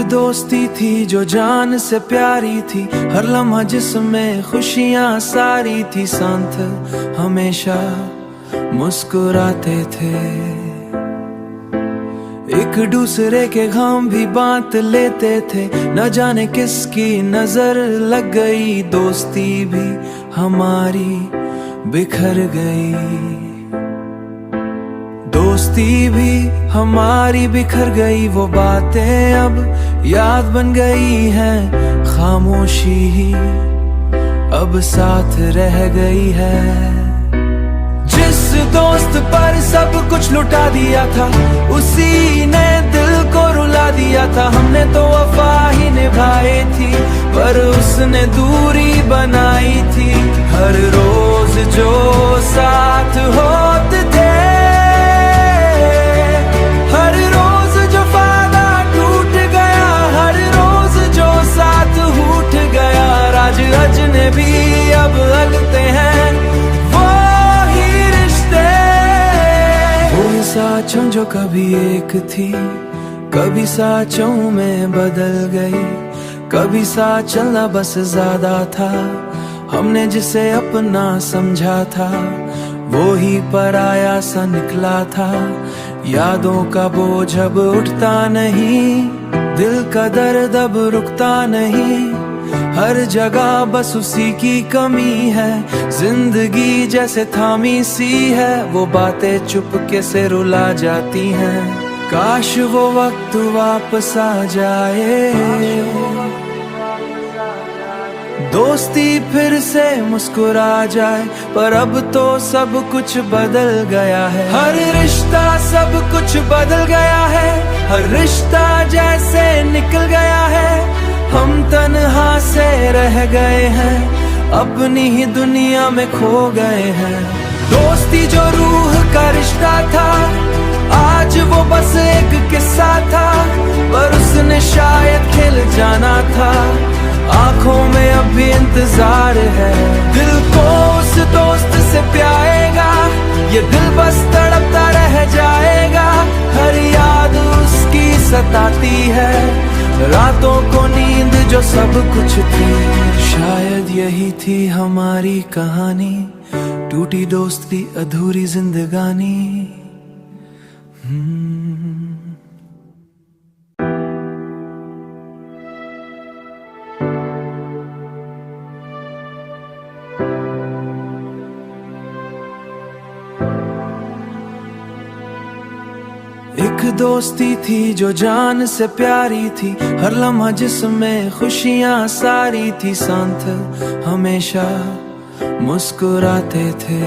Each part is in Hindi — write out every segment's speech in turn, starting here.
दोस्ती थी जो जान से प्यारी थी, हर लम्हा जिसमें खुशियां सारी थी, साथ हमेशा मुस्कुराते थे। एक दूसरे के गम भी बांट लेते थे, न जाने किसकी नजर लग गई, दोस्ती भी हमारी बिखर गई। दोस्ती भी हमारी बिखर गई, वो बातें अब याद बन गई हैं, खामोशी ही अब साथ रह गई है। जिस दोस्त पर सब कुछ लुटा दिया था, उसी ने दिल को रुला दिया था। हमने तो वफा ही निभाई थी, पर उसने दूरी बनाई थी। हर रोज जो साथ होते थे, हर रोज जो वादा टूट गया, हर रोज जो साथ रूठ गया। राज अजनबी अब लगते हैं वो ही रिश्ते। वो साँचों जो कभी एक थी, कभी साँचों में बदल गई। कभी साथ चलना बस ज्यादा था, हमने जिसे अपना समझा था, वो ही पराया सा निकला था। यादों का बोझ अब उठता नहीं, दिल का दर्द अब रुकता नहीं। हर जगह बस उसी की कमी है, जिंदगी जैसे थामी सी है, वो बातें चुपके से रुला जाती हैं। काश वो वक्त वापस आ जाए, दोस्ती फिर से मुस्कुरा जाए, पर अब तो सब कुछ बदल गया है। हर रिश्ता सब कुछ बदल गया है, हर रिश्ता जैसे निकल गया है। हम तन्हा से रह गए हैं, अपनी ही दुनिया में खो गए हैं। दोस्ती जो रूह का रिश्ता था, आज वो बस एक किस्सा था, पर उसने शायद खिल जाना था। आंखों में अब भी इंतजार है, दिल को उस दोस्त से प्याएगा, ये दिल बस तड़पता रह जाएगा। हर याद उसकी सताती है, रातों को नींद जो सब कुछ थी। शायद यही थी हमारी कहानी, टूटी दोस्ती अधूरी जिंदगानी। एक दोस्ती थी जो जान से प्यारी थी, हर लम्हा जिसमें खुशियां सारी थी, साथ हमेशा मुस्कुराते थे।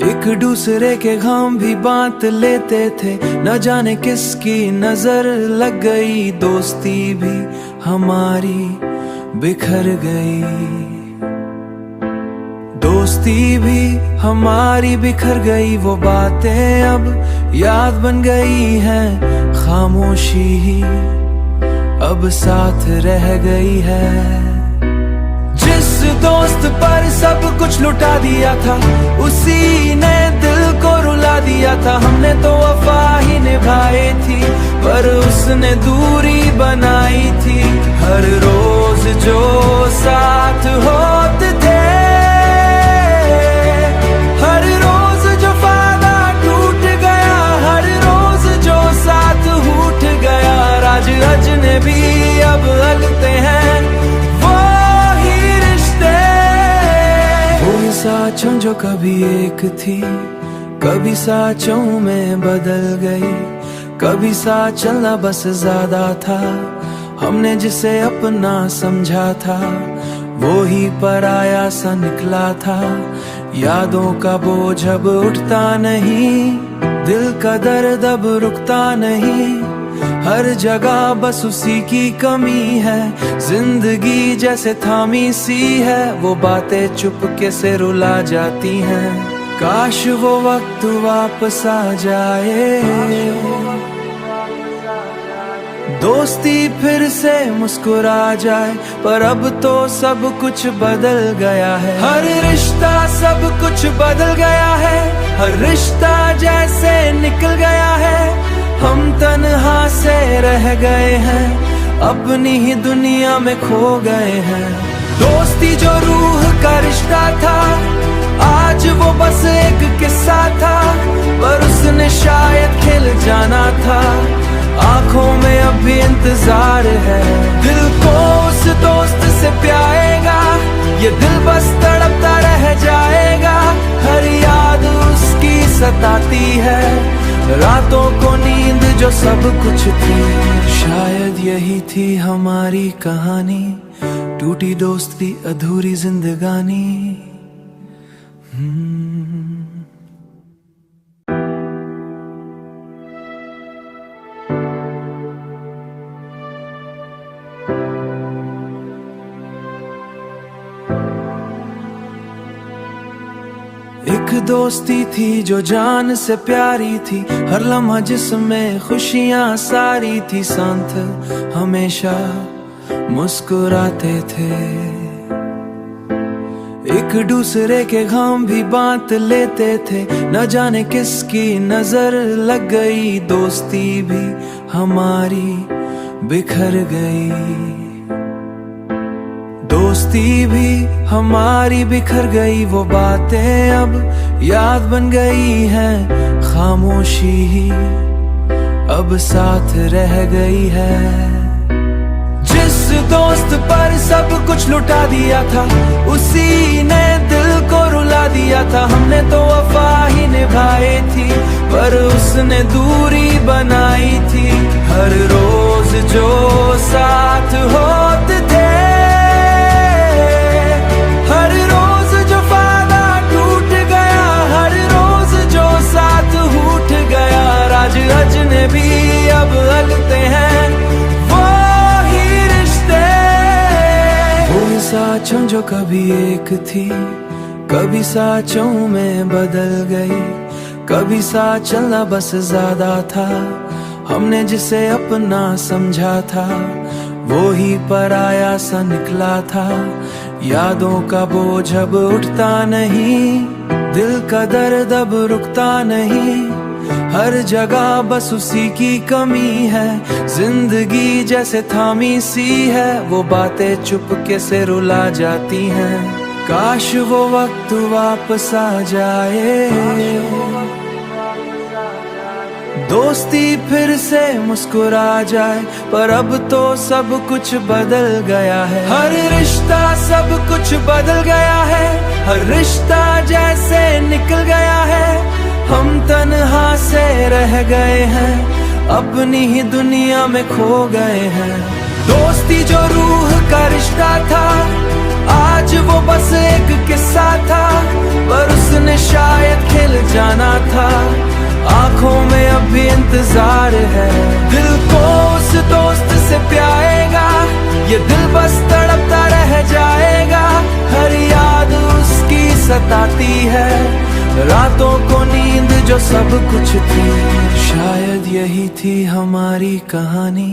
एक दूसरे के गम भी बांट लेते थे, न जाने किसकी नजर लग गई, दोस्ती भी हमारी बिखर गई। दोस्ती भी हमारी बिखर गई, वो बातें अब याद बन गई हैं, खामोशी ही अब साथ रह गई है। जिस दोस्त पर सब कुछ लुटा दिया था, उसी ने दिल को रुला दिया था। हमने तो वफा ही निभाई थी, पर उसने दूरी बनाई थी। हर रोज जो साथ होते थे, हर रोज जो वादा टूट गया, हर रोज जो साथ रूठ गया। राज अजनबी अब लगते हैं वो ही रिश्ते। वो साँचों जो कभी एक थी, कभी साँचों में बदल गई। कभी साथ चलना बस ज्यादा था, हमने जिसे अपना समझा था, वो ही पराया सा निकला था। यादों का बोझ अब उठता नहीं, दिल का दर्द अब रुकता नहीं। हर जगह बस उसी की कमी है, जिंदगी जैसे थामी सी है, वो बातें चुपके से रुला जाती हैं। काश वो वक्त वापस आ जाए, दोस्ती फिर से मुस्कुरा जाए, पर अब तो सब कुछ बदल गया है। हर रिश्ता सब कुछ बदल गया है, हर रिश्ता जैसे निकल गया है। हम तन्हा से रह गए हैं, अपनी ही दुनिया में खो गए हैं। दोस्ती जो रूह का रिश्ता था, आज वो बस एक किस्सा था, पर उसने शायद खिल जाना था। आंखों में अब भी इंतजार है, दिल को उस दोस्त से प्याएगा, ये दिल बस तड़पता रह जाएगा। हर याद उसकी सताती है, रातों को नींद जो सब कुछ थी। शायद यही थी हमारी कहानी, टूटी दोस्ती अधूरी जिंदगानी। एक दोस्ती थी जो जान से प्यारी थी, हर लम्हा जिसमें खुशियां सारी थी। साथ हमेशा मुस्कुराते थे, एक दूसरे के गम भी बांट लेते थे। न जाने किसकी नजर लग गई, दोस्ती भी हमारी बिखर गई। दोस्ती भी हमारी बिखर गई, वो बातें अब याद बन गई हैं। खामोशी ही अब साथ रह गई है। जिस दोस्त पर सब कुछ लुटा दिया था, उसी ने दिल को रुला दिया था। हमने तो वफा ही निभाई थी, पर उसने दूरी बनाई थी। हर रोज जो साथ होते थे, हर रोज जो वादा टूट गया, हर रोज जो साथ रूठ गया। राज अजनबी अब लगते हैं वो ही रिश्ते, वो साँचों जो कभी एक थी, कभी साँचों में बदल गई। कभी साथ चलना बस ज्यादा था, हमने जिसे अपना समझा था, वो ही पराया सा निकला था। यादों का बोझ अब उठता नहीं, दिल का दर्द अब रुकता नहीं। हर जगह बस उसी की कमी है, जिंदगी जैसे थामी सी है। वो बातें चुपके से रुला जाती हैं, काश वो वक्त वापस आ जाए। दोस्ती फिर से मुस्कुरा जाए, पर अब तो सब कुछ बदल गया है। हर रिश्ता सब कुछ बदल गया है, हर रिश्ता जैसे निकल गया है। हम तन्हा से रह गए हैं, अपनी ही दुनिया में खो गए हैं। दोस्ती जो रूह का रिश्ता था, आज वो बस एक किस्सा था, पर उसने शायद खिल जाना था। आंखों में अब भी इंतजार है, दिल को उस दोस्त से प्याएगा, ये दिल बस तड़पता रह जाएगा। हर याद उसकी सताती है, रातों को नींद जो सब कुछ थी। शायद यही थी हमारी कहानी,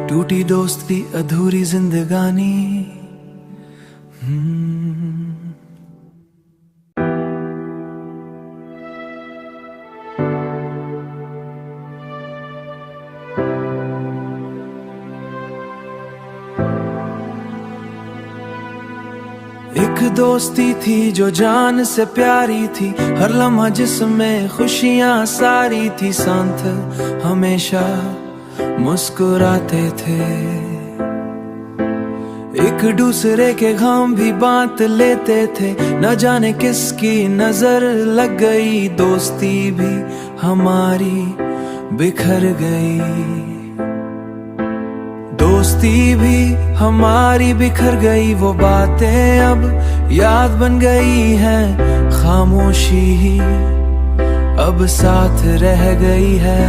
टूटी दोस्ती अधूरी जिंदगानी। एक दोस्ती थी जो जान से प्यारी थी, हर लम्हा जिसमें खुशियां सारी थी। साथ हमेशा मुस्कुराते थे, एक दूसरे के गम भी बांट लेते थे। न जाने किसकी नजर लग गई, दोस्ती भी हमारी बिखर गई। दोस्ती भी हमारी बिखर गई, वो बातें अब याद बन गई हैं। खामोशी ही अब साथ रह गई है।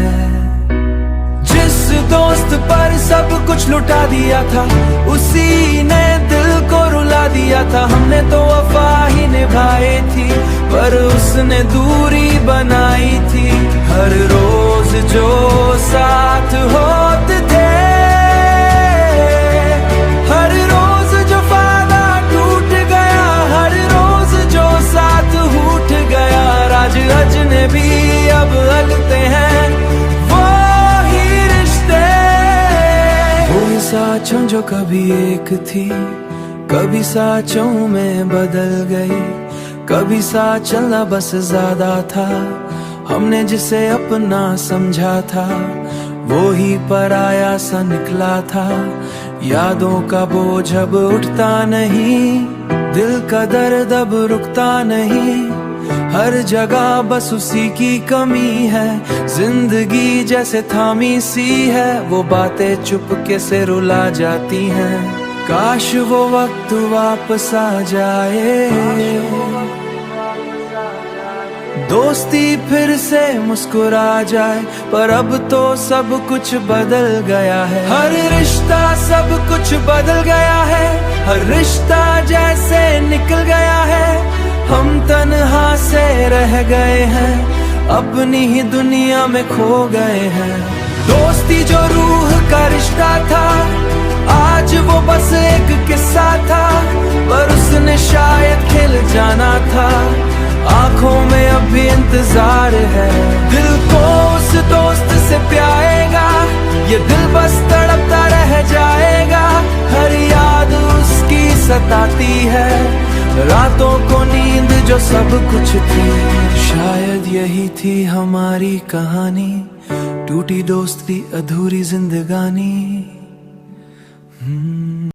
जिस दोस्त पर सब कुछ लुटा दिया था, उसी ने दिल को रुला दिया था। हमने तो वफा ही निभाई थी, पर उसने दूरी बनाई थी। हर रोज जो साथ होते थे, हर रोज जो वादा टूट गया, हर रोज जो साथ रूठ गया। राज अजनबी अब लगते हैं वो साँचों जो कभी एक थी, कभी साँचों में बदल गई। कभी साथ चलना बस ज्यादा था, हमने जिसे अपना समझा था वो ही पराया सा निकला था। यादों का बोझ अब उठता नहीं, दिल का दर्द अब रुकता नहीं। हर जगह बस उसी की कमी है, जिंदगी जैसे थामी सी है। वो बातें चुपके से रुला जाती हैं, काश वो वक्त वापस आ जाए। दोस्ती फिर से मुस्कुरा जाए, पर अब तो सब कुछ बदल गया है। हर रिश्ता सब कुछ बदल गया है, हर रिश्ता जैसे निकल गया है। हम तन्हा से रह गए हैं, अपनी ही दुनिया में खो गए हैं। दोस्ती जो रूह का रिश्ता था, आज वो बस एक किस्सा था। पर उसने शायद खिल जाना था, आंखों में अभी इंतजार है। दिल को उस दोस्त से प्याएगा, ये दिल बस तड़पता रह जाएगा। हर याद उसकी सताती है, रातों को नींद जो सब कुछ थी। शायद यही थी हमारी कहानी, टूटी दोस्ती अधूरी जिंदगानी।